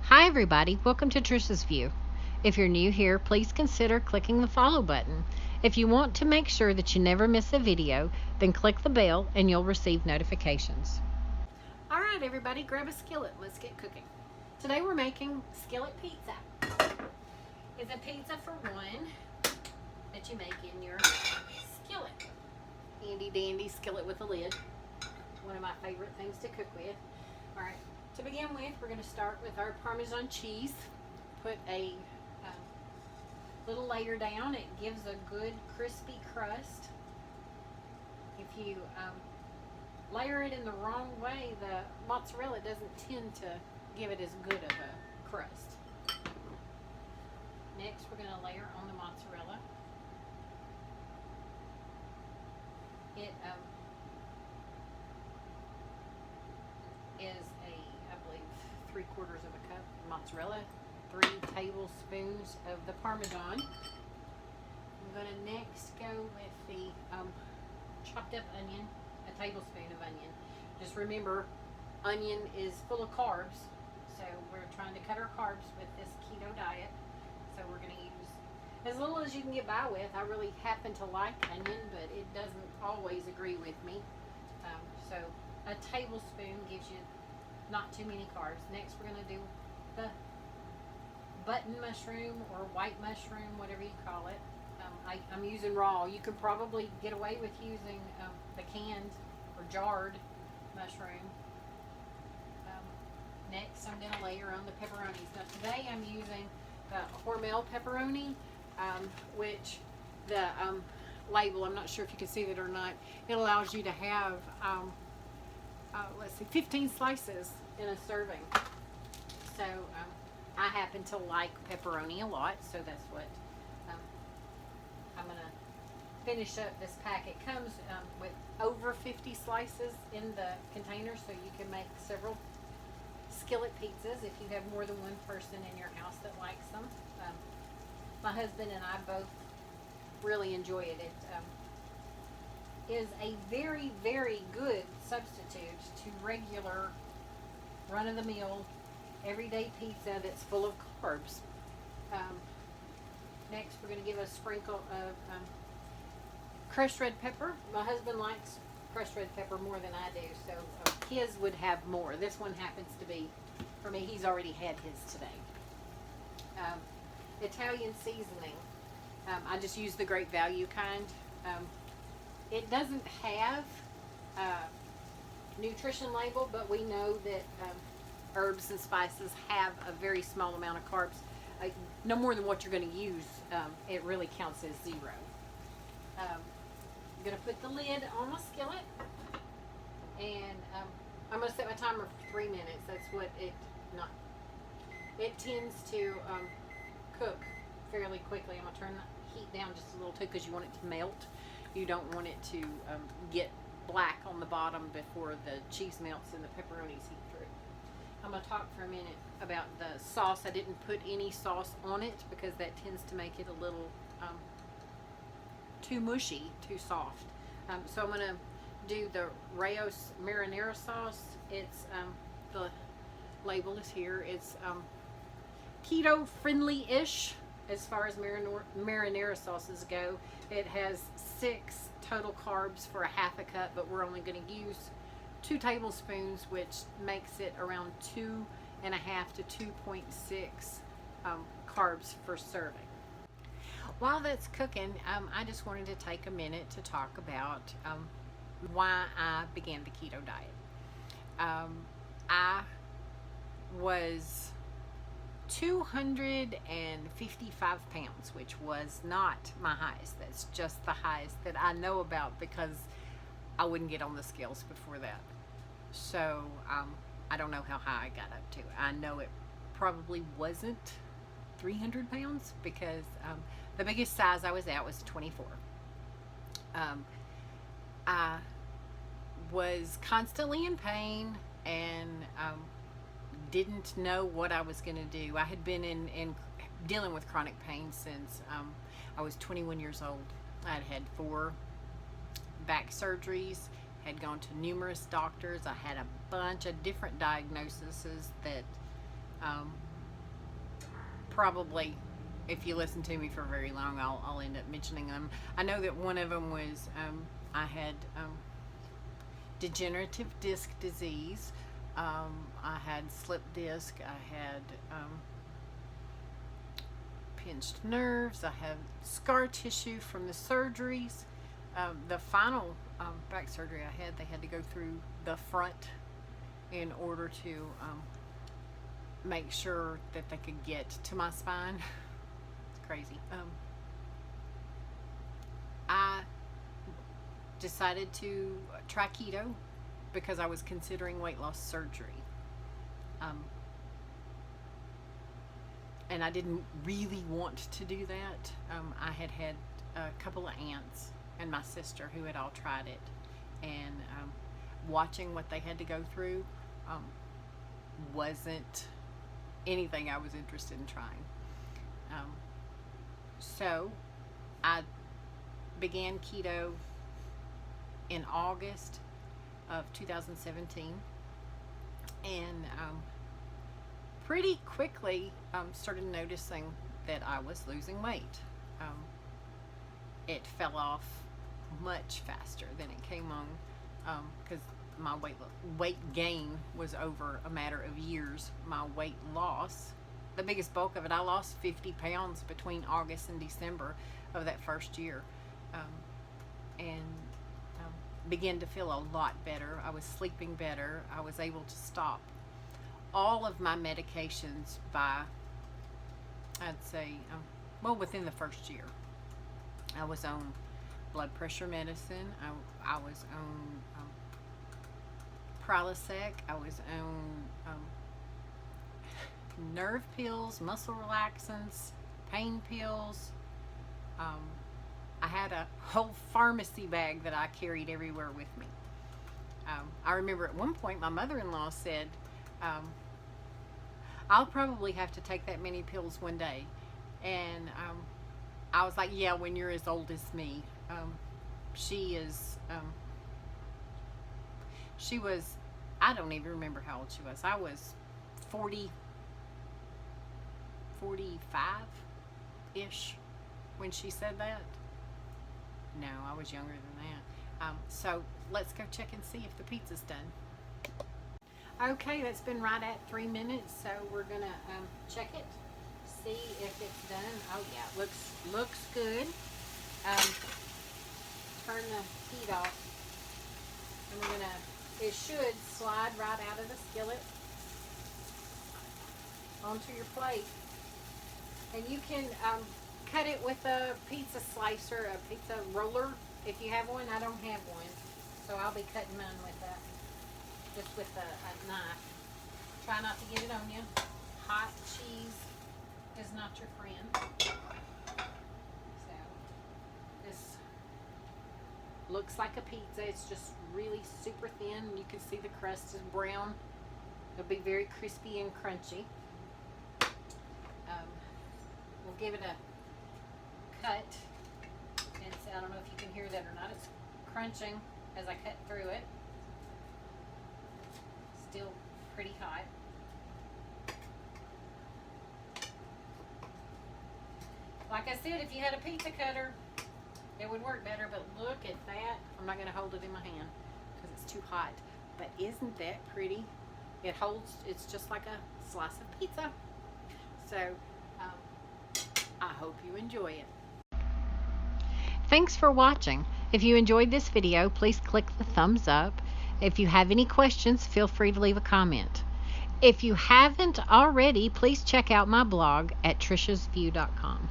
Hi everybody, welcome to Trish's View. If you're new here, please consider clicking the follow button. If you want to make sure that you never miss a video, then click the bell and you'll receive notifications. Alright everybody, grab a skillet. Let's get cooking. Today we're making skillet pizza. It's a pizza for one that you make in your skillet. Handy dandy skillet with a lid. One of my favorite things to cook with. Alright. To begin with, we're going to start with our Parmesan cheese. Put a little layer down. It gives a good crispy crust. If you layer it in the wrong way, the mozzarella doesn't tend to give it as good of a crust. Next, we're going to layer on the mozzarella. It is I believe 3/4 of a cup of mozzarella, 3 tablespoons of the Parmesan. I'm going to next go with the chopped up onion, a tablespoon of onion. Just remember, onion is full of carbs, so we're trying to cut our carbs with this keto diet. So we're going to use as little as you can get by with. I really happen to like onion, but it doesn't always agree with me. So a tablespoon gives you not too many carbs. Next, we're going to do the button mushroom or white mushroom, whatever you call it. I'm using raw. You could probably get away with using the canned or jarred mushroom. Next, I'm going to layer on the pepperonis. Now, today I'm using Hormel pepperoni, which the label, I'm not sure if you can see that or not, it allows you to have let's see, 15 slices in a serving. So I happen to like pepperoni a lot, so that's what I'm going to finish up this pack. It comes with over 50 slices in the container, so you can make several skillet pizzas if you have more than one person in your house that likes them. My husband and I both really enjoy it. It is a very, very good substitute to regular run-of-the-mill everyday pizza that's full of carbs. Next, we're going to give a sprinkle of crushed red pepper. My husband likes crushed red pepper more than I do, so his would have more. This one happens to be, for me, he's already had his today. Italian seasoning. I just use the Great Value kind. It doesn't have a nutrition label, but we know that herbs and spices have a very small amount of carbs. No more than what you're going to use. It really counts as 0. I'm going to put the lid on my skillet, and I'm going to set my timer for 3 minutes. That's what it tends to cook fairly quickly. I'm going to turn the heat down just a little too, because you want it to melt. You don't want it to get black on the bottom before the cheese melts and the pepperonis heat through. I'm going to talk for a minute about the sauce. I didn't put any sauce on it because that tends to make it a little too mushy, too soft. So I'm going to do the Rayos marinara sauce. It's the label is here. It's keto friendly-ish as far as marinara sauces go. It has 6 total carbs for a half a cup, but we're only going to use 2 tablespoons, which makes it around 2.5 to 2.6 carbs per serving. While that's cooking, I just wanted to take a minute to talk about why I began the keto diet. I was 255 pounds, which was not my highest. That's just the highest that I know about, because I wouldn't get on the scales before that. So I don't know how high I got up to. I know it probably wasn't 300 pounds, because the biggest size I was at was 24. I was constantly in pain and didn't know what I was going to do. I had been in dealing with chronic pain since I was 21 years old. I'd had 4 back surgeries, had gone to numerous doctors. I had a bunch of different diagnoses that probably, if you listen to me for very long, I'll end up mentioning them. I know that one of them was I had degenerative disc disease. I had slip disc. I had pinched nerves. I have scar tissue from the surgeries. The final back surgery I had, they had to go through the front in order to make sure that they could get to my spine. It's crazy. I decided to try keto because I was considering weight loss surgery. And I didn't really want to do that. I had had a couple of aunts and my sister who had all tried it, and watching what they had to go through wasn't anything I was interested in trying. So I began keto in August of 2017, and pretty quickly started noticing that I was losing weight. It fell off much faster than it came on, because my weight gain was over a matter of years. My weight loss, the biggest bulk of it, I lost 50 pounds between August and December of that first year, and began to feel a lot better. I was sleeping better. I was able to stop all of my medications by, I'd say, well, within the first year. I was on blood pressure medicine. I was on Prilosec. I was on nerve pills, muscle relaxants, pain pills. I had a whole pharmacy bag that I carried everywhere with me. I remember at one point my mother-in-law said, I'll probably have to take that many pills one day. And I was like, yeah, when you're as old as me. She was, I don't even remember how old she was. I was 45-ish when she said that. No, I was younger than that. So let's go check and see if the pizza's done. Okay, that's been right at 3 minutes, so we're gonna check it, see if it's done. Oh yeah, it looks good. Turn the heat off, and it should slide right out of the skillet onto your plate. And you can cut it with a pizza slicer, a pizza roller, if you have one. I don't have one, so I'll be cutting mine with that. Just with a knife. Try not to get it on you. Hot cheese is not your friend. So this looks like a pizza. It's just really super thin. You can see the crust is brown. It'll be very crispy and crunchy. We'll give it a cut. And so I don't know if you can hear that or not. It's crunching as I cut through it. Still pretty hot. Like I said, if you had a pizza cutter, it would work better, but look at that. I'm not going to hold it in my hand because it's too hot. But isn't that pretty? It holds, it's just like a slice of pizza. So, I hope you enjoy it. Thanks for watching. If you enjoyed this video, please click the thumbs up. If you have any questions, feel free to leave a comment. If you haven't already, please check out my blog at trishasview.com.